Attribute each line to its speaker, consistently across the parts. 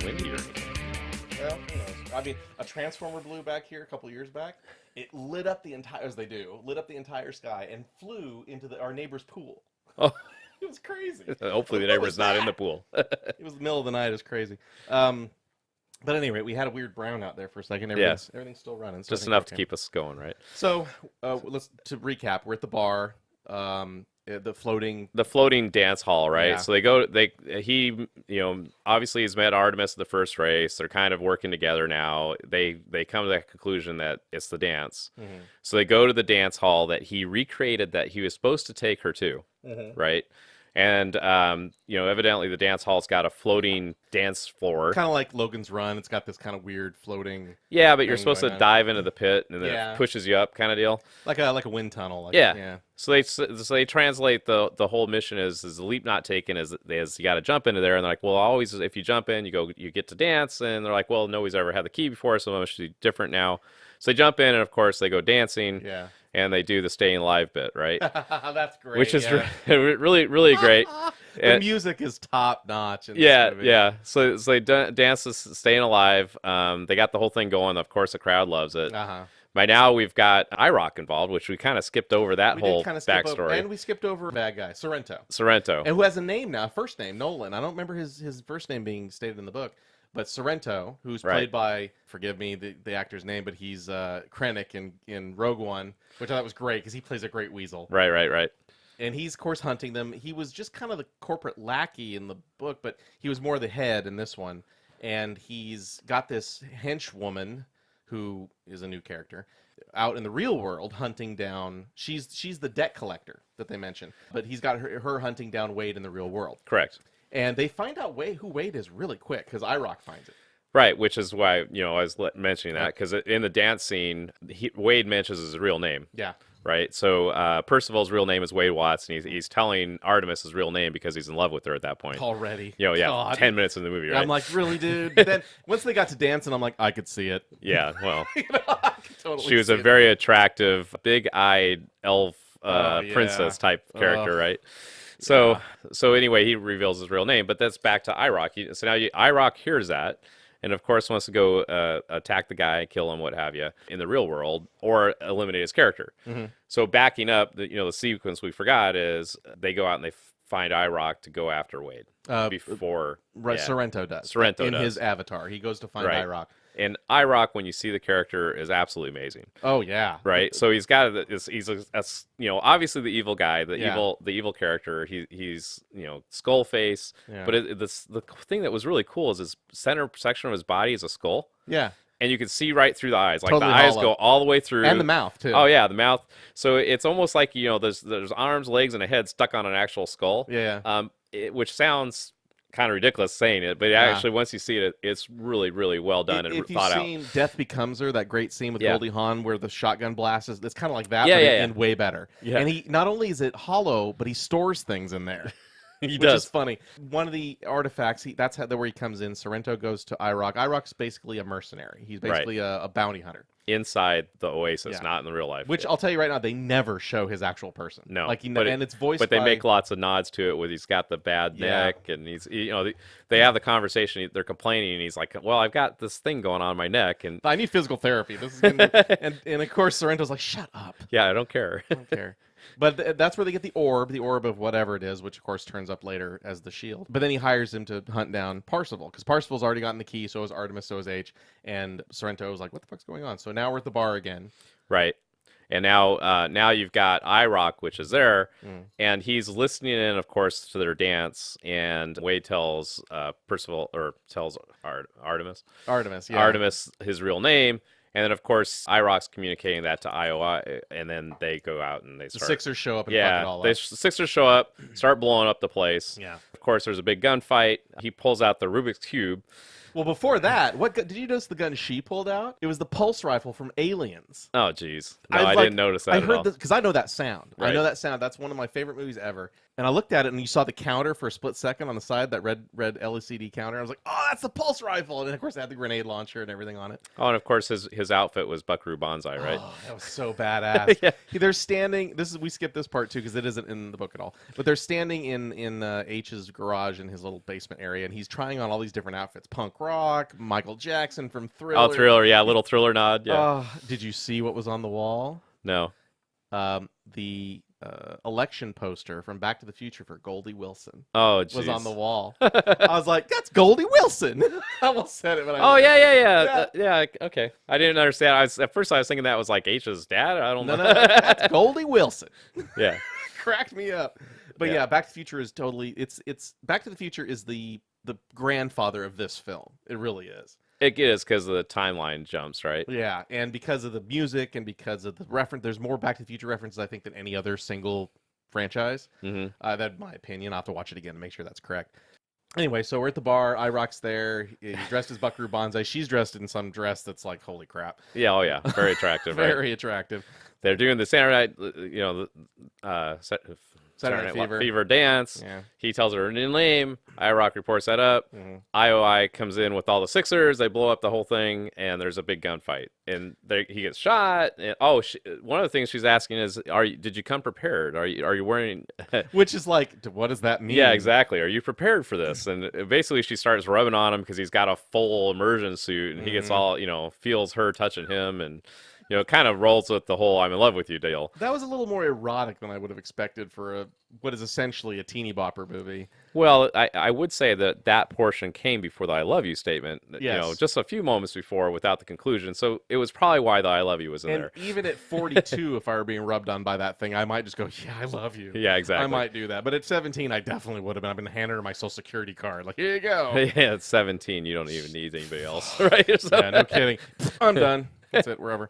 Speaker 1: windy or anything.
Speaker 2: Well, who knows? I mean, a transformer blew back here a couple years back. It lit up the entire, as they do, lit up the entire sky and flew into our neighbor's pool.
Speaker 1: Oh,
Speaker 2: It was crazy.
Speaker 1: hopefully the
Speaker 2: What
Speaker 1: neighbor's
Speaker 2: was
Speaker 1: not in
Speaker 2: that?
Speaker 1: the pool.
Speaker 2: It was the middle of the night. It was crazy. But at any rate, we had a weird brown out there for a second. Everything's still running. So I
Speaker 1: Just
Speaker 2: think
Speaker 1: enough
Speaker 2: we're
Speaker 1: to
Speaker 2: okay.
Speaker 1: keep us going, right?
Speaker 2: So to recap, we're at the bar. The floating
Speaker 1: Dance hall, right?
Speaker 2: Yeah.
Speaker 1: So he obviously he's met Artemis at the first race. They're kind of working together now. They come to that conclusion that it's the dance.
Speaker 2: Mm-hmm.
Speaker 1: So they go to the dance hall that he recreated that he was supposed to take her to, right? And evidently the dance hall's got a floating dance floor.
Speaker 2: kind of like Logan's Run. It's got this kind of weird floating,
Speaker 1: Yeah, but you're
Speaker 2: thing
Speaker 1: supposed to
Speaker 2: going on.
Speaker 1: dive into the pit and then
Speaker 2: Yeah.
Speaker 1: it pushes you up, kind of deal.
Speaker 2: like a wind tunnel.
Speaker 1: Yeah. So they translate the whole mission is the leap not taken is you got to jump into there, and they're like, well, always if you jump in, you get to dance, and they're like, well, nobody's ever had the key before, so it must be different now. So they jump in, and of course they go dancing.
Speaker 2: Yeah.
Speaker 1: And they do the staying alive bit, right?
Speaker 2: That's great.
Speaker 1: Which is
Speaker 2: yeah.
Speaker 1: really really great.
Speaker 2: The
Speaker 1: And-
Speaker 2: music is top notch. In this
Speaker 1: yeah,
Speaker 2: movie.
Speaker 1: yeah. So they dance this staying alive. They got the whole thing going. Of course, the crowd loves it.
Speaker 2: Uh-huh.
Speaker 1: By now, we've got IROC involved, which we kind of skipped over that
Speaker 2: We
Speaker 1: whole
Speaker 2: did kind of skip over,
Speaker 1: backstory.
Speaker 2: and we skipped over a bad guy, Sorrento,
Speaker 1: Sorrento.
Speaker 2: and who has a name now, first name Nolan. I don't remember his first name being stated in the book, but Sorrento, who's
Speaker 1: Right.
Speaker 2: played by, forgive me the actor's name, but he's Krennic in Rogue One, which I thought was great because he plays a great weasel.
Speaker 1: Right.
Speaker 2: And he's, of course, hunting them. He was just kind of the corporate lackey in the book, but he was more the head in this one. And he's got this henchwoman who is a new character out in the real world hunting down. She's the debt collector that they mentioned, but he's got her hunting down Wade in the real world.
Speaker 1: Correct.
Speaker 2: And they find out who Wade is really quick because IROC finds it.
Speaker 1: Right, which is why I was mentioning that because in the dance scene, Wade mentions his real name.
Speaker 2: Yeah.
Speaker 1: Right, so Percival's real name is Wade Watts, and he's telling Artemis his real name because he's in love with her at that point.
Speaker 2: Already.
Speaker 1: 10 minutes in the movie, right?
Speaker 2: I'm like, really, dude? But then once they got to dancing, I'm like, I could see it.
Speaker 1: Yeah, well,
Speaker 2: I could totally
Speaker 1: she was
Speaker 2: see
Speaker 1: a
Speaker 2: it.
Speaker 1: very attractive, big-eyed elf
Speaker 2: yeah.
Speaker 1: princess type character,
Speaker 2: Ugh.
Speaker 1: right? So anyway, he reveals his real name, but that's back to IROC. So now IROC hears that, and of course wants to go attack the guy, kill him, what have you, in the real world, or eliminate his character.
Speaker 2: Mm-hmm.
Speaker 1: So backing up, the sequence we forgot is they go out and they find IROC to go after Wade before.
Speaker 2: Right,
Speaker 1: yeah.
Speaker 2: Sorrento does.
Speaker 1: Sorrento
Speaker 2: in
Speaker 1: does.
Speaker 2: his avatar. He goes to find
Speaker 1: Right.
Speaker 2: IROC.
Speaker 1: And IROC, when you see the character, is absolutely amazing.
Speaker 2: Oh yeah.
Speaker 1: Right, so he's got obviously the evil guy, the
Speaker 2: Yeah.
Speaker 1: evil character. He's skull face,
Speaker 2: Yeah.
Speaker 1: but the thing that was really cool is his center section of his body is a skull,
Speaker 2: Yeah.
Speaker 1: and you can see right through the eyes. Like
Speaker 2: Totally
Speaker 1: the eyes
Speaker 2: hollow.
Speaker 1: go all the way through,
Speaker 2: And the mouth too.
Speaker 1: Oh yeah, the mouth. So it's almost like there's arms, legs, and a head stuck on an actual skull.
Speaker 2: Yeah.
Speaker 1: Which sounds kind of ridiculous saying it, but actually once you see it, it's really really well done and
Speaker 2: If you've
Speaker 1: thought out.
Speaker 2: seen Death Becomes Her, that great scene with
Speaker 1: Yeah.
Speaker 2: Goldie Hawn where the shotgun blast is, it's kind of like that,
Speaker 1: Yeah,
Speaker 2: but
Speaker 1: yeah,
Speaker 2: and way better.
Speaker 1: Yeah.
Speaker 2: And he not only is it hollow, but he stores things in there.
Speaker 1: He
Speaker 2: Which
Speaker 1: does.
Speaker 2: is funny. One of the artifacts, that's where he comes in. Sorrento goes to IROC. IROC's basically a mercenary. He's basically a bounty hunter.
Speaker 1: Inside the Oasis,
Speaker 2: Yeah.
Speaker 1: not in the real life.
Speaker 2: Which I'll tell you right now, they never show his actual person.
Speaker 1: No,
Speaker 2: and it's voiced.
Speaker 1: But they
Speaker 2: by,
Speaker 1: make lots of nods to it. With he's got the bad
Speaker 2: Yeah.
Speaker 1: neck, and they have the conversation. They're complaining, and he's like, "Well, I've got this thing going on my neck, and
Speaker 2: I need physical therapy. This is gonna and of course Sorrento's like, shut up.
Speaker 1: yeah, I don't care."
Speaker 2: I don't care. But that's where they get the orb of whatever it is, which of course turns up later as the shield. But then he hires him to hunt down Parsifal, because Parsifal's already gotten the key, so is Artemis, so is H. And Sorrento was like, what the fuck's going on? So now we're at the bar again.
Speaker 1: Right. And now you've got IROC, which is there, and he's listening in, of course, to their dance. And Wade tells Percival, or tells Artemis his real name. And then, of course, IROC's communicating that to IOI, and then they go out and they
Speaker 2: The
Speaker 1: start.
Speaker 2: Sixers show up and fuck it all
Speaker 1: the
Speaker 2: up.
Speaker 1: Sixers show up, start blowing up the place.
Speaker 2: Yeah.
Speaker 1: Of course, there's a big gunfight. He pulls out the Rubik's Cube.
Speaker 2: Well, before that, did you notice the gun she pulled out? It was the pulse rifle from Aliens.
Speaker 1: Oh, geez. No, I didn't notice that
Speaker 2: I
Speaker 1: at
Speaker 2: heard
Speaker 1: all.
Speaker 2: this because I know that sound. I
Speaker 1: Right.
Speaker 2: know that sound. That's one of my favorite movies ever. And I looked at it, and you saw the counter for a split second on the side, that red LCD counter. I was like, oh, that's the pulse rifle. And of course, it had the grenade launcher and everything on it.
Speaker 1: Oh, and of course, his outfit was Buckaroo Banzai, right?
Speaker 2: Oh, that was so badass.
Speaker 1: Yeah.
Speaker 2: They're standing. We skipped this part too because it isn't in the book at all. But they're standing in H's garage in his little basement area, and he's trying on all these different outfits: punk Rock, Michael Jackson from Thriller.
Speaker 1: Oh, Thriller, yeah, little Thriller nod, yeah.
Speaker 2: Did you see what was on the wall?
Speaker 1: No.
Speaker 2: The election poster from Back to the Future for Goldie Wilson
Speaker 1: Oh,
Speaker 2: was on
Speaker 1: jeez.
Speaker 2: the wall. I was like, that's Goldie Wilson. I almost said it, but
Speaker 1: Oh,
Speaker 2: Yeah.
Speaker 1: yeah, okay. I didn't understand. At first I was thinking that was like H's dad. I don't
Speaker 2: No,
Speaker 1: know.
Speaker 2: no, that's Goldie Wilson.
Speaker 1: Yeah.
Speaker 2: Cracked me up. But
Speaker 1: Yeah.
Speaker 2: yeah, Back to the Future is totally it's Back to the Future is the grandfather of this film. It really is.
Speaker 1: It is because of the timeline jumps, right?
Speaker 2: Yeah, and because of the music and because of the reference, there's more Back to the Future references, I think, than any other single franchise.
Speaker 1: Mm-hmm.
Speaker 2: That's my opinion. I'll have to watch it again to make sure that's correct. Anyway, so we're at the bar. IROC's there. He's dressed as Buckaroo Banzai. She's dressed in some dress that's like, holy crap.
Speaker 1: Yeah, oh yeah. Very attractive, right?
Speaker 2: Very attractive.
Speaker 1: They're doing the Saturday Night,
Speaker 2: Saturday Night
Speaker 1: Fever dance.
Speaker 2: Yeah.
Speaker 1: He tells her her new name. IROC reports that up.
Speaker 2: Mm-hmm.
Speaker 1: IOI comes in with all the Sixers. They blow up the whole thing, and there's a big gunfight. And he gets shot. And, one of the things she's asking is, did you come prepared? Are you wearing?
Speaker 2: Which is like, what does that mean?
Speaker 1: Yeah, exactly. Are you prepared for this? And basically, she starts rubbing on him because he's got a full immersion suit, and he gets all feels her touching him, and kind of rolls with the whole "I'm in love with you" deal.
Speaker 2: That was a little more erotic than I would have expected for what is essentially a teeny bopper movie.
Speaker 1: Well, I would say that portion came before the "I love you" statement.
Speaker 2: Yes.
Speaker 1: Just a few moments before, without the conclusion. So it was probably why the "I love you" was in
Speaker 2: And
Speaker 1: there.
Speaker 2: even at 42, if I were being rubbed on by that thing, I might just go, yeah, I love you.
Speaker 1: Yeah, exactly.
Speaker 2: I might do that. But at 17, I definitely would have been. I've been handing her my social security card. Like, here you go.
Speaker 1: Yeah, at 17, you don't even need anybody else, right? So-
Speaker 2: Yeah, no kidding. I'm done. That's it. We're over.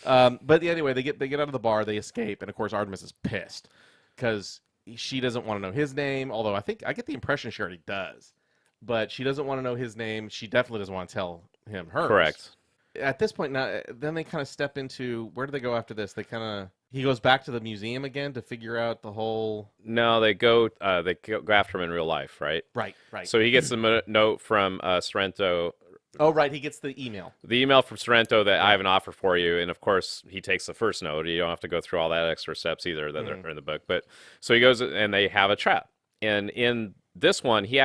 Speaker 2: But anyway, they get out of the bar, they escape, and of course Artemis is pissed because she doesn't want to know his name. Although I get the impression she already does, but she doesn't want to know his name. She definitely doesn't want to tell him hers.
Speaker 1: Correct.
Speaker 2: At this point now, then they kind of step into where do they go after this? He goes back to the museum again to figure out the whole.
Speaker 1: No, they go after him in real life, right?
Speaker 2: Right.
Speaker 1: So he gets a note from Sorrento.
Speaker 2: Oh, right. He gets the email.
Speaker 1: The email from Sorrento that I have an offer for you, and of course he takes the first note. You don't have to go through all that extra steps either that are in the book. But so he goes and they have a trap. And in this one, he's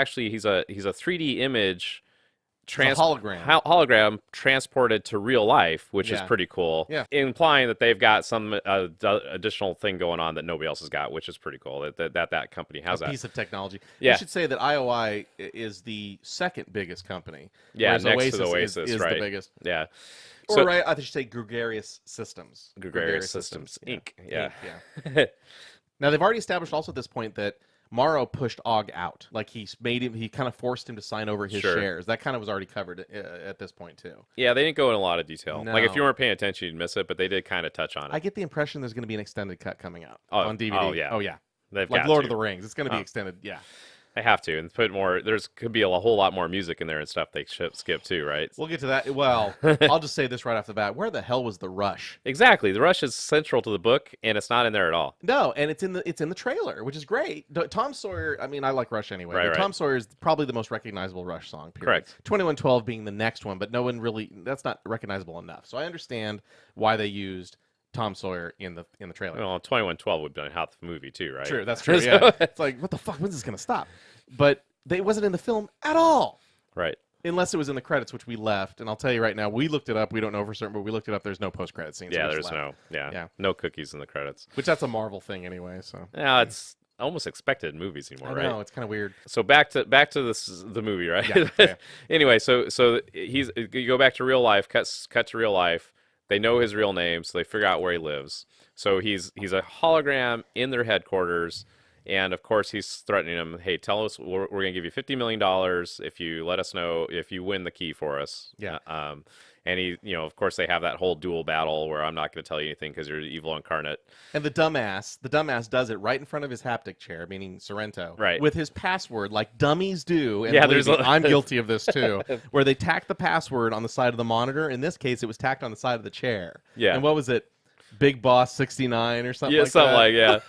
Speaker 1: a 3D image, hologram transported to real life, which is pretty cool.
Speaker 2: Yeah.
Speaker 1: Implying that they've got some additional thing going on that nobody else has got, which is pretty cool. That company has
Speaker 2: a
Speaker 1: that
Speaker 2: piece of technology.
Speaker 1: Yeah.
Speaker 2: We should say that IOI is the second biggest company.
Speaker 1: Yeah,
Speaker 2: whereas
Speaker 1: next to
Speaker 2: Oasis
Speaker 1: Oasis,
Speaker 2: is
Speaker 1: right?
Speaker 2: the biggest.
Speaker 1: Yeah.
Speaker 2: Or I should say Gregarious Systems.
Speaker 1: Gregarious Systems Inc. Yeah.
Speaker 2: Yeah. Now they've already established also at this point that Morrow pushed Og out. Like he kind of forced him to sign over his shares. That kind of was already covered at this point too.
Speaker 1: Yeah, they didn't go in a lot of detail.
Speaker 2: No.
Speaker 1: Like if you weren't paying attention, you'd miss it, but they did kind of touch on it.
Speaker 2: I get the impression there's going to be an extended cut coming out on DVD.
Speaker 1: Oh yeah. They've
Speaker 2: like
Speaker 1: got
Speaker 2: Lord
Speaker 1: to.
Speaker 2: of the Rings. It's going to be extended. Yeah.
Speaker 1: They have to, and put more. Could be a whole lot more music in there and stuff they skip too, right?
Speaker 2: We'll get to that. Well, I'll just say this right off the bat. Where the hell was the Rush?
Speaker 1: Exactly. The Rush is central to the book, and it's not in there at all.
Speaker 2: No, and it's in the trailer, which is great. Tom Sawyer. I mean, I like Rush anyway.
Speaker 1: Right,
Speaker 2: but
Speaker 1: right.
Speaker 2: Tom Sawyer is probably the most recognizable Rush song. Period.
Speaker 1: Correct.
Speaker 2: 2112 being the next one, but no one really. That's not recognizable enough. So I understand why they used Tom Sawyer in the trailer.
Speaker 1: Well, 2112 would be on half the movie too, right?
Speaker 2: True, that's true. Yeah, it's like what the fuck? When's this gonna stop? But it wasn't in the film at all.
Speaker 1: Right.
Speaker 2: Unless it was in the credits, which we left. And I'll tell you right now, we looked it up. We don't know for certain, but we looked it up. There's no post-credit scenes.
Speaker 1: Yeah,
Speaker 2: so
Speaker 1: there's no.
Speaker 2: Yeah.
Speaker 1: No cookies in the credits.
Speaker 2: Which that's a Marvel thing anyway. So
Speaker 1: Yeah, it's almost expected in movies anymore,
Speaker 2: I
Speaker 1: right?
Speaker 2: know it's kind of weird.
Speaker 1: So back to the movie, right?
Speaker 2: Yeah.
Speaker 1: Anyway, so you go back to real life, cut to real life. They know his real name, so they figure out where he lives. So he's a hologram in their headquarters, and of course he's threatening them. Hey, tell us we're going to give you $50 million if you let us know if you win the key for us.
Speaker 2: Yeah.
Speaker 1: And of course they have that whole duel battle where I'm not going to tell you anything because you're the evil incarnate.
Speaker 2: And the dumbass does it right in front of his haptic chair, meaning Sorrento,
Speaker 1: right,
Speaker 2: with his password, like dummies do. And
Speaker 1: yeah,
Speaker 2: I'm guilty of this too, where they tack the password on the side of the monitor. In this case, it was tacked on the side of the chair.
Speaker 1: Yeah.
Speaker 2: And what was it? Big Boss 69 or something.
Speaker 1: Yeah,
Speaker 2: like
Speaker 1: something
Speaker 2: that.
Speaker 1: like yeah.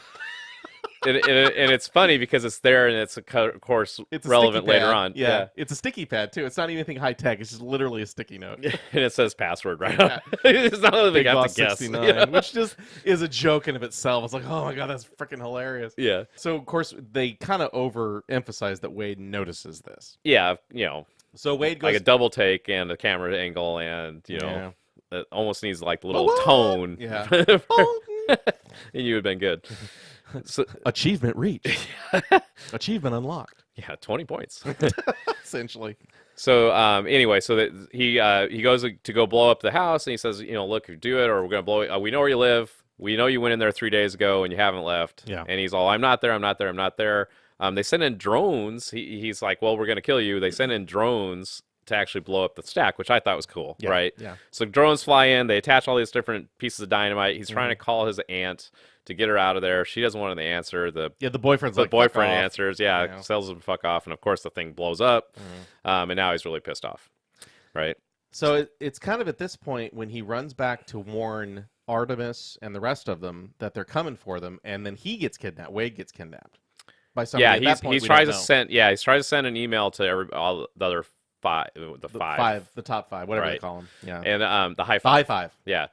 Speaker 1: And it's funny because it's there and it's of course
Speaker 2: it's
Speaker 1: relevant later on.
Speaker 2: Yeah, it's a sticky pad too. It's not anything high tech. It's just literally a sticky note.
Speaker 1: And it says password right on. It's not that they
Speaker 2: Big
Speaker 1: have
Speaker 2: Boss
Speaker 1: to guess,
Speaker 2: 69, which just is a joke in of itself. It's like, oh my god, that's freaking hilarious.
Speaker 1: Yeah.
Speaker 2: So of course they kind of overemphasize that Wade notices this.
Speaker 1: Yeah,
Speaker 2: So Wade
Speaker 1: like
Speaker 2: goes
Speaker 1: a double take and a camera angle, and it almost needs like the little
Speaker 2: what?
Speaker 1: tone.
Speaker 2: Yeah.
Speaker 1: And you would have been good. So,
Speaker 2: Achievement reached. Achievement unlocked.
Speaker 1: yeah, 20 points.
Speaker 2: Essentially.
Speaker 1: So anyway, so that he goes to go blow up the house, and he says, look, you do it, or we're gonna blow it. We know where you live. We know you went in there 3 days ago, and you haven't left.
Speaker 2: Yeah.
Speaker 1: And he's all, I'm not there. I'm not there. I'm not there. They send in drones. He's like, well, we're gonna kill you. They send in drones to actually blow up the stack, which I thought was cool, right?
Speaker 2: Yeah.
Speaker 1: So drones fly in. They attach all these different pieces of dynamite. He's trying to call his aunt to get her out of there. She doesn't want to answer. The
Speaker 2: boyfriend's
Speaker 1: the
Speaker 2: like,
Speaker 1: boyfriend
Speaker 2: fuck off.
Speaker 1: answers, tells him to fuck off, and of course the thing blows up, and now he's really pissed off, right?
Speaker 2: So it's kind of at this point when he runs back to warn Artemis and the rest of them that they're coming for them, and then he gets kidnapped. Wade gets kidnapped by somebody.
Speaker 1: Yeah,
Speaker 2: at that point,
Speaker 1: he's trying to send an email to all the other the
Speaker 2: top five, whatever they
Speaker 1: Right.
Speaker 2: call them. Yeah,
Speaker 1: and the high
Speaker 2: the high
Speaker 1: five.
Speaker 2: five.
Speaker 1: Yeah.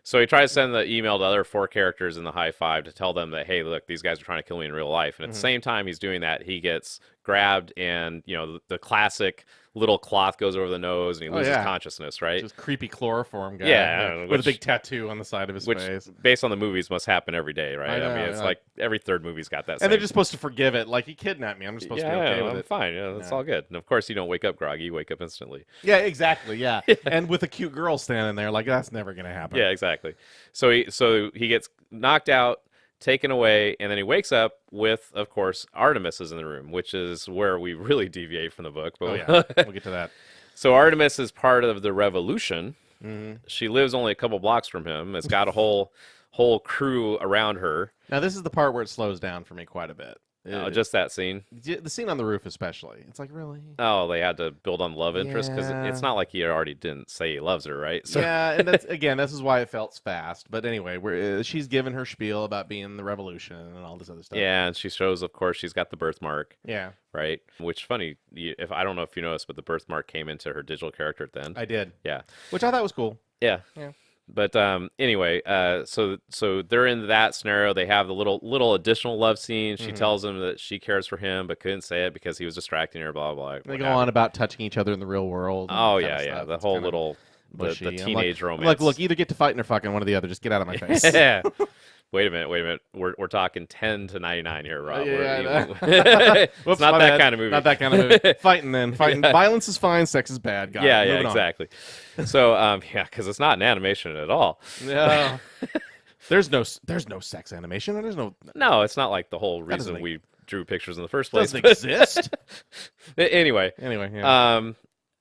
Speaker 1: So he tries to send the email to the other 4 characters in the high five to tell them that, hey, look, these guys are trying to kill me in real life. And at the same time he's doing that, he gets grabbed, and the classic little cloth goes over the nose, and he loses consciousness, right?
Speaker 2: Just creepy chloroform guy.
Speaker 1: Yeah,
Speaker 2: with
Speaker 1: which-
Speaker 2: a big tattoo on the side of his
Speaker 1: Which,
Speaker 2: face.
Speaker 1: based on the movies, must happen every day, right?
Speaker 2: I know,
Speaker 1: mean, it's
Speaker 2: yeah.
Speaker 1: like every third movie's got that.
Speaker 2: And
Speaker 1: same.
Speaker 2: they're just supposed to forgive it. Like, he kidnapped me. I'm just supposed to be okay with
Speaker 1: I'm
Speaker 2: it.
Speaker 1: fine. Yeah, that's
Speaker 2: Yeah.
Speaker 1: all good. And of course, you don't wake up groggy. You wake up instantly.
Speaker 2: Yeah, exactly. Yeah. And with a cute girl standing there, like, that's never going to happen.
Speaker 1: Yeah, exactly. So he gets knocked out, taken away, and then he wakes up with, of course, Artemis is in the room, which is where we really deviate from the book. But
Speaker 2: Oh, yeah. We'll get to that.
Speaker 1: So Artemis is part of the revolution.
Speaker 2: Mm-hmm.
Speaker 1: She lives only a couple blocks from him. It's got a whole crew around her.
Speaker 2: Now, this is the part where it slows down for me quite a bit.
Speaker 1: Just that scene.
Speaker 2: The scene on the roof, especially. It's like, really?
Speaker 1: Oh, they had to build on love interest because
Speaker 2: Yeah.
Speaker 1: it's not like he already didn't say he loves her, right? So,
Speaker 2: Yeah, and this is why it felt fast. But anyway, she's given her spiel about being the revolution and all this other stuff.
Speaker 1: yeah, and she shows, of course, she's got the birthmark,
Speaker 2: Yeah,
Speaker 1: right? Which funny, if I don't know if you noticed, but the birthmark came into her digital character at the end.
Speaker 2: I did.
Speaker 1: Yeah,
Speaker 2: Which I thought was cool.
Speaker 1: yeah.
Speaker 2: Yeah.
Speaker 1: But anyway, so they're in that scenario. They have the little additional love scene. She tells him that she cares for him, but couldn't say it because he was distracting her. Blah blah.
Speaker 2: They go on about touching each other in the real world. and
Speaker 1: Oh
Speaker 2: that kind
Speaker 1: yeah,
Speaker 2: of
Speaker 1: yeah.
Speaker 2: stuff.
Speaker 1: The
Speaker 2: It's
Speaker 1: whole
Speaker 2: kinda
Speaker 1: little
Speaker 2: mushy.
Speaker 1: the
Speaker 2: I'm
Speaker 1: teenage
Speaker 2: like,
Speaker 1: romance.
Speaker 2: look, either get to fighting or fucking one or the other. Just get out of my face.
Speaker 1: Yeah. Wait a minute. We're talking 10 to 99 here, Rob.
Speaker 2: Yeah,
Speaker 1: It's
Speaker 2: Whoops,
Speaker 1: not
Speaker 2: my
Speaker 1: that
Speaker 2: bad.
Speaker 1: kind of movie.
Speaker 2: Not that kind of movie. Fighting then. Fighting.
Speaker 1: Yeah.
Speaker 2: Violence is fine. Sex is bad. Got
Speaker 1: Yeah,
Speaker 2: it.
Speaker 1: yeah,
Speaker 2: Moving on.
Speaker 1: exactly. So yeah, because it's not an animation at all.
Speaker 2: No. There's no sex animation. There's no
Speaker 1: No, it's not like the whole
Speaker 2: doesn't
Speaker 1: reason
Speaker 2: make-
Speaker 1: we drew pictures in the first place.
Speaker 2: doesn't exist.
Speaker 1: Anyway,
Speaker 2: Anyway, yeah.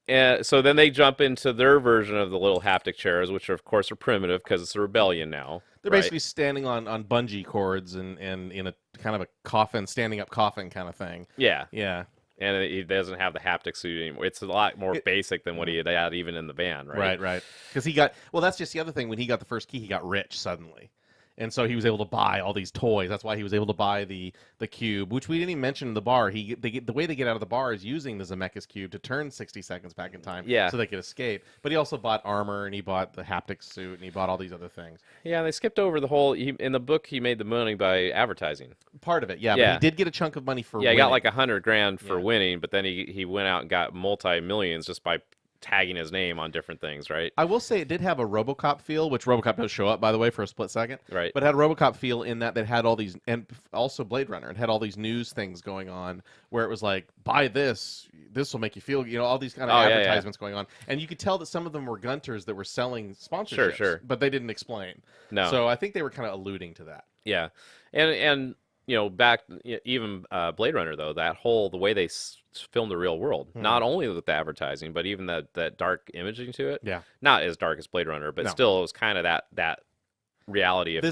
Speaker 1: and so then they jump into their version of the little haptic chairs, which of course are primitive because it's a rebellion now.
Speaker 2: They're
Speaker 1: right?
Speaker 2: basically standing on bungee cords and in a kind of a coffin, standing up coffin kind of thing.
Speaker 1: Yeah,
Speaker 2: Yeah.
Speaker 1: and he doesn't have the haptic suit anymore. It's a lot more basic than what he had even in the van, right?
Speaker 2: Right. Because that's just the other thing. When he got the first key, he got rich suddenly. And so he was able to buy all these toys. That's why he was able to buy the cube, which we didn't even mention in the bar. The way they get out of the bar is using the Zemeckis cube to turn 60 seconds back in time
Speaker 1: Yeah.
Speaker 2: so they could escape. But he also bought armor, and he bought the haptic suit, and he bought all these other things.
Speaker 1: Yeah, they skipped over the whole. In the book, he made the money by advertising.
Speaker 2: Part of it, yeah.
Speaker 1: Yeah.
Speaker 2: But he did get a chunk of money for
Speaker 1: Yeah, he got
Speaker 2: winning.
Speaker 1: like $100,000 for
Speaker 2: Yeah.
Speaker 1: winning, but then he went out and got multi-millions just by tagging his name on different things, right?
Speaker 2: I will say it did have a RoboCop feel, which RoboCop does show up, by the way, for a split second.
Speaker 1: Right.
Speaker 2: But it had a RoboCop feel in that had all these, and also Blade Runner. It had all these news things going on where it was like, buy this, this will make you feel, all these kind of
Speaker 1: Oh, yeah, yeah.
Speaker 2: advertisements going on. And you could tell that some of them were Gunters that were selling sponsorships.
Speaker 1: Sure.
Speaker 2: But they didn't explain.
Speaker 1: No.
Speaker 2: So I think they were kind of alluding to that.
Speaker 1: Yeah, and back even Blade Runner though, the way they filmed the real world, not only with the advertising, but even that dark imaging to it.
Speaker 2: Yeah.
Speaker 1: Not as dark as Blade Runner, but
Speaker 2: No.
Speaker 1: still it was kind of that reality of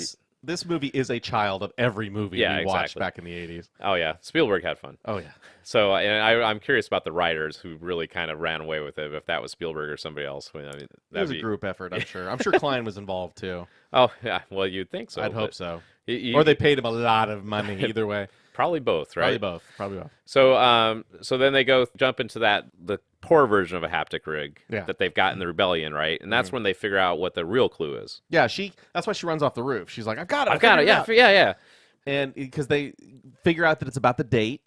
Speaker 2: This movie is a child of every movie
Speaker 1: Yeah,
Speaker 2: we watched
Speaker 1: exactly.
Speaker 2: back in the 80s.
Speaker 1: Oh yeah, Spielberg had fun.
Speaker 2: Oh, yeah.
Speaker 1: So and I'm curious about the writers who really kind of ran away with it. If that was Spielberg or somebody else, I mean,
Speaker 2: It
Speaker 1: that'd
Speaker 2: was
Speaker 1: be
Speaker 2: a group effort, I'm sure. I'm sure Klein was involved, too.
Speaker 1: Oh yeah, well you'd think so.
Speaker 2: I'd hope
Speaker 1: but
Speaker 2: so.
Speaker 1: he-
Speaker 2: Or they paid him a lot of money, either way.
Speaker 1: probably both, right?
Speaker 2: Probably both.
Speaker 1: So then they jump into the poor version of a haptic rig
Speaker 2: Yeah.
Speaker 1: that they've got in the rebellion, right? And that's when they figure out what the real clue is.
Speaker 2: Yeah, that's why she runs off the roof. She's like, I've got it.
Speaker 1: I've got it.
Speaker 2: figured
Speaker 1: Yeah,
Speaker 2: out."
Speaker 1: yeah.
Speaker 2: And because they figure out that it's about the date,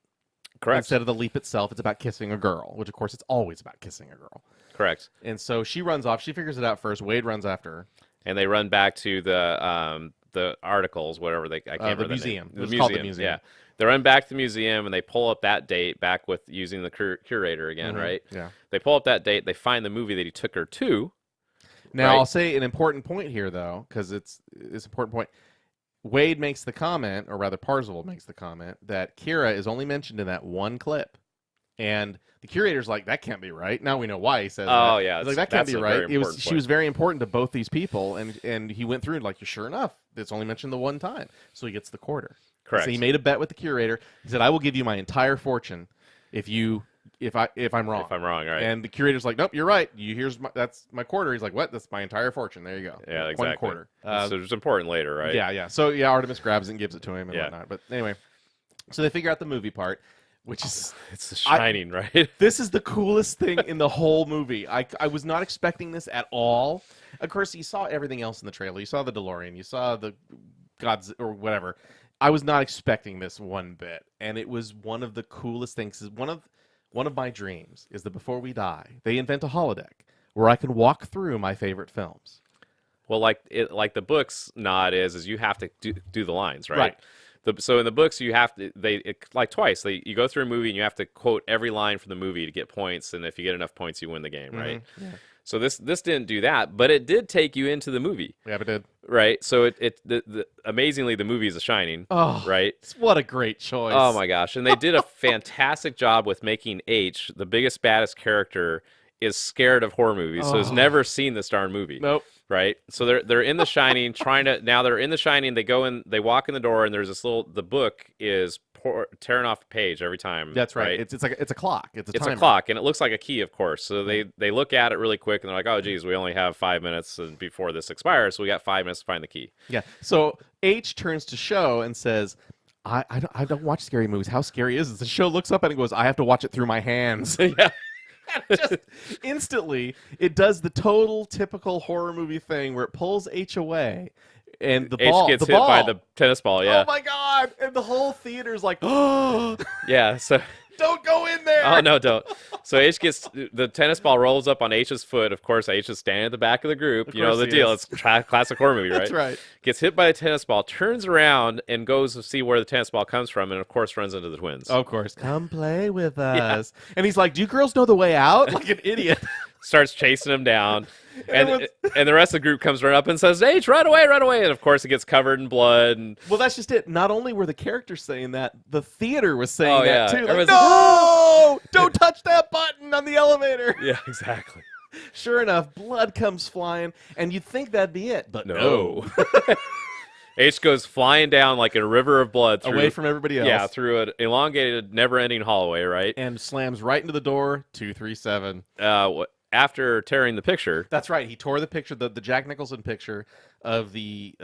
Speaker 1: Correct.
Speaker 2: Instead of the leap itself, it's about kissing a girl, which of course it's always about kissing a girl.
Speaker 1: Correct.
Speaker 2: And so she runs off. She figures it out first. Wade runs after her.
Speaker 1: And they run back to the articles, whatever I can't remember
Speaker 2: the museum.
Speaker 1: The
Speaker 2: It was called the museum.
Speaker 1: Yeah, they run back to the museum and they pull up that date back with using the curator again, right?
Speaker 2: Yeah.
Speaker 1: They pull up that date. They find the movie that he took her to.
Speaker 2: Now
Speaker 1: right?
Speaker 2: I'll say an important point here, though, because it's an important point. Wade makes the comment, or rather Parzival makes the comment, that Kira is only mentioned in that one clip. And the curator's like, that can't be right. Now we know why he says that.
Speaker 1: Oh, yeah.
Speaker 2: He's like, that can't be right. She
Speaker 1: point.
Speaker 2: was very important to both these people, and he went through and like, sure enough, it's only mentioned the one time. So he gets the quarter.
Speaker 1: Correct.
Speaker 2: So he made a bet with the curator. He said, I will give you my entire fortune if I'm wrong.
Speaker 1: If I'm wrong, right.
Speaker 2: And the curator's like, nope, you're right. That's my quarter. He's like, what? That's my entire fortune. There you go.
Speaker 1: Yeah, exactly.
Speaker 2: 1/4.
Speaker 1: So it's important later, right?
Speaker 2: Yeah. So yeah, Artemis grabs it and gives it to him and
Speaker 1: Yeah.
Speaker 2: whatnot. But anyway, so they figure out the movie part, which is
Speaker 1: It's The Shining, right?
Speaker 2: this is the coolest thing in the whole movie. I was not expecting this at all. Of course, you saw everything else in the trailer. You saw the DeLorean. You saw the gods or whatever. I was not expecting this one bit, and it was one of the coolest things. One of my dreams is that before we die, they invent a holodeck where I can walk through my favorite films.
Speaker 1: Well, like the books nod is you have to do the lines, right?
Speaker 2: Right.
Speaker 1: So in the books, you have to like twice. You go through a movie and you have to quote every line from the movie to get points, and if you get enough points, you win the game, right?
Speaker 2: Yeah.
Speaker 1: So this didn't do that, but it did take you into the movie,
Speaker 2: Yeah, it did.
Speaker 1: right? So amazingly, the movie is The Shining,
Speaker 2: Oh,
Speaker 1: right?
Speaker 2: what a great choice.
Speaker 1: Oh my gosh, and they did a fantastic job with making H, the biggest baddest character, is scared of horror movies, so has never seen this darn movie.
Speaker 2: Nope.
Speaker 1: Right, so they're in The Shining, now they're in The Shining. They go in, they walk in the door, and there's this the book is tearing off a page every time.
Speaker 2: That's right. It's like it's a clock. It's a timer.
Speaker 1: clock, and it looks like a key, of course. So they look at it really quick, and they're like, "Oh, geez, we only have 5 minutes before this expires, so we got 5 minutes to find the key."
Speaker 2: Yeah. So H turns to Show and says, I don't watch scary movies. How scary is this? The Show looks up and it goes, I have to watch it through my hands.
Speaker 1: Yeah.
Speaker 2: Just instantly, it does the total typical horror movie thing where it pulls H away, and the ball
Speaker 1: H gets hit by the tennis ball. Yeah.
Speaker 2: Oh my god! And the whole theater's like, oh,
Speaker 1: Yeah. So.
Speaker 2: don't go in there.
Speaker 1: Oh no, don't. So H gets the tennis ball rolls up on H's foot. Of course, H is standing at the back of the group. You know the deal.
Speaker 2: Is.
Speaker 1: It's classic horror movie, right?
Speaker 2: That's right.
Speaker 1: Gets hit by the tennis ball, turns around and goes to see where the tennis ball comes from, and of course runs into the twins.
Speaker 2: Of course. Come play with us. Yeah. And he's like, do you girls know the way out? Like an idiot.
Speaker 1: Starts chasing him down. And the rest of the group comes right up and says, H, run away, run away. And of course it gets covered in blood. And
Speaker 2: well, that's just it. Not only were the characters saying that, the theater was saying that too. Like,
Speaker 1: like,
Speaker 2: no! Don't touch that button on the elevator.
Speaker 1: Yeah, exactly.
Speaker 2: Sure enough, blood comes flying, and you'd think that'd be it, but
Speaker 1: no. H goes flying down like a river of blood.
Speaker 2: Away from everybody else.
Speaker 1: Yeah, through an elongated, never-ending hallway, right?
Speaker 2: And slams right into the door, 237.
Speaker 1: After tearing the picture.
Speaker 2: That's right. He tore the picture, the Jack Nicholson picture of the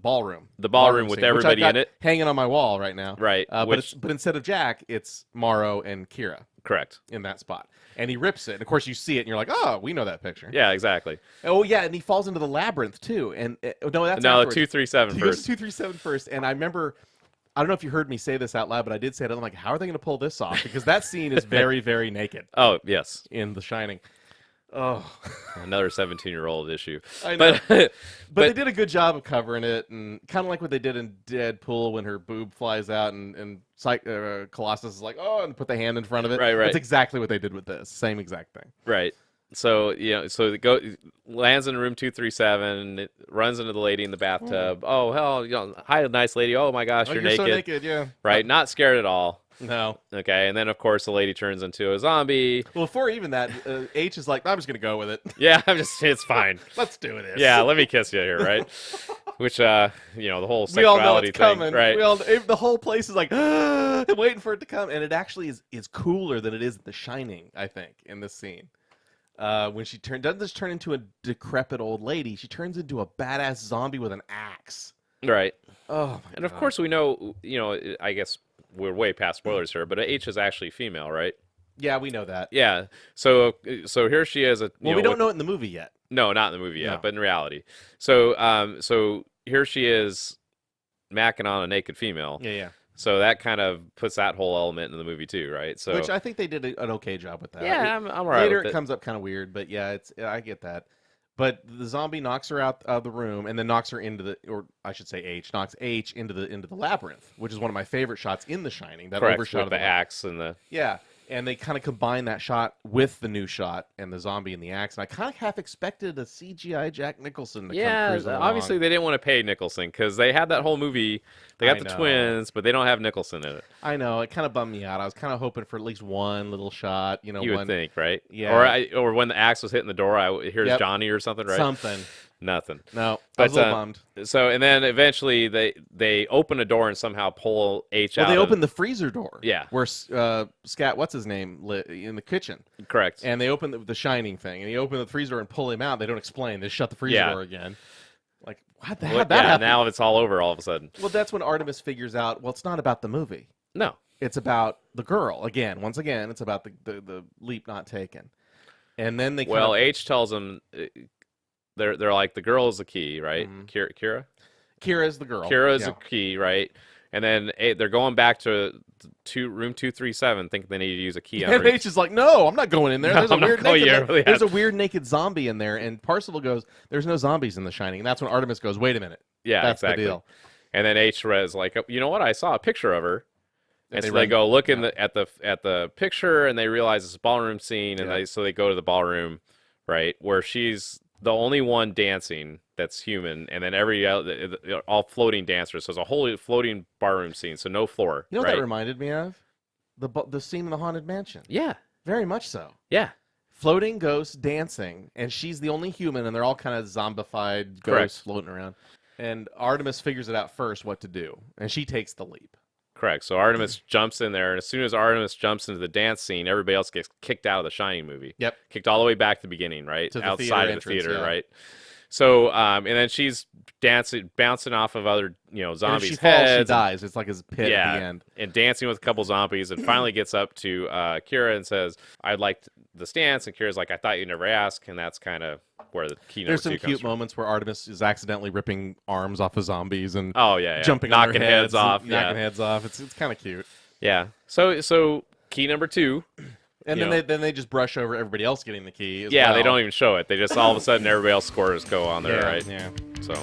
Speaker 2: ballroom.
Speaker 1: The ballroom with
Speaker 2: scene,
Speaker 1: everybody in it.
Speaker 2: Hanging on my wall right now.
Speaker 1: Right.
Speaker 2: But instead of Jack, it's Morrow and Kira.
Speaker 1: Correct.
Speaker 2: In that spot. And he rips it. And of course, you see it and you're like, oh, we know that picture.
Speaker 1: Yeah, exactly.
Speaker 2: Oh, yeah. And he falls into the labyrinth, too. And no, that's
Speaker 1: No,
Speaker 2: afterwards.
Speaker 1: 237
Speaker 2: He
Speaker 1: first.
Speaker 2: goes to 237 first. And I remember, I don't know if you heard me say this out loud, but I did say it. I'm like, how are they going to pull this off? Because that scene is very, very naked.
Speaker 1: Oh, yes.
Speaker 2: In The Shining. Oh,
Speaker 1: another 17-year-old issue.
Speaker 2: I know.
Speaker 1: But
Speaker 2: they did a good job of covering it, and kind of like what they did in Deadpool when her boob flies out, and Colossus is like, oh, and put the hand in front of it.
Speaker 1: Right.
Speaker 2: That's exactly what they did with this. Same exact thing.
Speaker 1: Right. So so it lands in room 237. It runs into the lady in the bathtub. Oh hell, hi, nice lady. Oh my gosh, you're naked.
Speaker 2: So naked, yeah.
Speaker 1: Right. Not scared at all.
Speaker 2: No.
Speaker 1: Okay, and then of course the lady turns into a zombie.
Speaker 2: Well, before even that, H is like, I'm just gonna go with it.
Speaker 1: Yeah, it's fine.
Speaker 2: Let's do this.
Speaker 1: Yeah, let me kiss you here, right? Which the whole sexuality
Speaker 2: we all know it's
Speaker 1: thing,
Speaker 2: coming.
Speaker 1: right?
Speaker 2: The whole place is like waiting for it to come, and it actually is cooler than it is in The Shining. I think in this scene, when she doesn't just turn into a decrepit old lady, she turns into a badass zombie with an axe.
Speaker 1: Right.
Speaker 2: Oh,
Speaker 1: and of course we know, I guess. We're way past spoilers here, but H is actually female, right?
Speaker 2: Yeah, we know that.
Speaker 1: Yeah. So here she is.
Speaker 2: We don't know it in the movie yet.
Speaker 1: No, not in the movie yet, but in reality. So here she is, macking on a naked female.
Speaker 2: Yeah.
Speaker 1: So that kind of puts that whole element in the movie too, right? So
Speaker 2: Which I think they did an okay job with that.
Speaker 1: yeah, I'm all right
Speaker 2: Later
Speaker 1: with
Speaker 2: it
Speaker 1: it.
Speaker 2: comes up kind of weird, but yeah, I get that. But the zombie knocks her out of the room and then knocks her into or I should say knocks H into the labyrinth, which is one of my favorite shots in The Shining. That
Speaker 1: Correct,
Speaker 2: overshot
Speaker 1: with
Speaker 2: of
Speaker 1: the axe and the
Speaker 2: yeah, and they kind of combine that shot with the new shot and the zombie and the axe. And I kind of half expected a CGI Jack Nicholson to come cruising
Speaker 1: obviously
Speaker 2: along.
Speaker 1: they didn't want to pay Nicholson because they had that whole movie. They got
Speaker 2: I
Speaker 1: the
Speaker 2: know.
Speaker 1: twins, but they don't have Nicholson in it.
Speaker 2: I know it kind of bummed me out. I was kind of hoping for at least one little shot, you know,
Speaker 1: You
Speaker 2: one
Speaker 1: would think, right?
Speaker 2: Yeah.
Speaker 1: Or when the axe was hitting the door, here's
Speaker 2: Yep.
Speaker 1: Johnny or something, right?
Speaker 2: something.
Speaker 1: Nothing.
Speaker 2: No, I
Speaker 1: But
Speaker 2: was a little bummed.
Speaker 1: so and then eventually they open a door and somehow pull H
Speaker 2: Well,
Speaker 1: out.
Speaker 2: they
Speaker 1: of-
Speaker 2: opened the freezer door.
Speaker 1: Yeah.
Speaker 2: Where Scat, what's his name, in the kitchen,
Speaker 1: correct.
Speaker 2: and they open the Shining thing, and he opened the freezer door and pull him out. They don't explain. They shut the freezer
Speaker 1: Yeah.
Speaker 2: door again. Like, how'd
Speaker 1: Well,
Speaker 2: that happen?
Speaker 1: now it's all over all of a sudden.
Speaker 2: Well, that's when Artemis figures out. Well, it's not about the movie.
Speaker 1: No.
Speaker 2: It's about the girl. Once again, it's about the leap not taken. And then they
Speaker 1: Well, H tells them they're like the girl is the key, right?
Speaker 2: Mhm.
Speaker 1: Kira.
Speaker 2: Kira's the girl.
Speaker 1: Kira is
Speaker 2: Yeah.
Speaker 1: the key, right? And then they're going back to room 237, thinking they need to use a key on
Speaker 2: And
Speaker 1: room.
Speaker 2: H is like, no, I'm not going in there.
Speaker 1: No,
Speaker 2: There's a
Speaker 1: I'm not
Speaker 2: weird
Speaker 1: going
Speaker 2: naked,
Speaker 1: here. Yeah.
Speaker 2: there's a weird naked zombie in there. And Parzival goes, there's no zombies in The Shining. And that's when Artemis goes, wait a minute.
Speaker 1: Yeah,
Speaker 2: That's
Speaker 1: exactly.
Speaker 2: the deal.
Speaker 1: And then H was like, you know what? I saw a picture of her. And so they
Speaker 2: run-
Speaker 1: go look
Speaker 2: yeah.
Speaker 1: at the picture, and they realize it's a ballroom scene, and
Speaker 2: Yeah.
Speaker 1: so they go to the ballroom, right, where she's the only one dancing that's human, and then every all floating dancers. So it's a whole floating barroom scene, so no floor.
Speaker 2: You know what
Speaker 1: right?
Speaker 2: that reminded me of? The scene in the Haunted Mansion.
Speaker 1: Yeah,
Speaker 2: Very much so.
Speaker 1: yeah,
Speaker 2: Floating ghosts dancing, and she's the only human, and they're all kind of zombified ghosts floating around. And Artemis figures it out first what to do, and she takes the leap.
Speaker 1: correct. So Artemis jumps in there, and as soon as Artemis jumps into the dance scene, everybody else gets kicked out of the Shining movie.
Speaker 2: Yep.
Speaker 1: Kicked all the way back to the beginning, right?
Speaker 2: To the
Speaker 1: Outside
Speaker 2: theater
Speaker 1: of the
Speaker 2: entrance,
Speaker 1: theater,
Speaker 2: yeah.
Speaker 1: right? So, and then she's bouncing off of other,
Speaker 2: And if
Speaker 1: zombies'
Speaker 2: she falls, she
Speaker 1: heads.
Speaker 2: dies. It's like his pit
Speaker 1: Yeah.
Speaker 2: at the end.
Speaker 1: And dancing with a couple zombies, and finally gets up to Kira and says, "I'd like this dance." And Kira's like, "I thought you'd never ask." And that's kind of where the key number
Speaker 2: There's some
Speaker 1: two comes
Speaker 2: cute
Speaker 1: from.
Speaker 2: moments where Artemis is accidentally ripping arms off of zombies and
Speaker 1: Oh yeah,
Speaker 2: jumping on
Speaker 1: knocking
Speaker 2: their
Speaker 1: heads off.
Speaker 2: knocking
Speaker 1: Yeah,
Speaker 2: heads off. It's kind of cute.
Speaker 1: yeah. So key number two.
Speaker 2: And
Speaker 1: You
Speaker 2: then
Speaker 1: know.
Speaker 2: they just brush over everybody else getting the key. As
Speaker 1: Yeah,
Speaker 2: well.
Speaker 1: they don't even show it. They just all of a sudden everybody else scores go on there,
Speaker 2: Yeah,
Speaker 1: right?
Speaker 2: yeah.
Speaker 1: So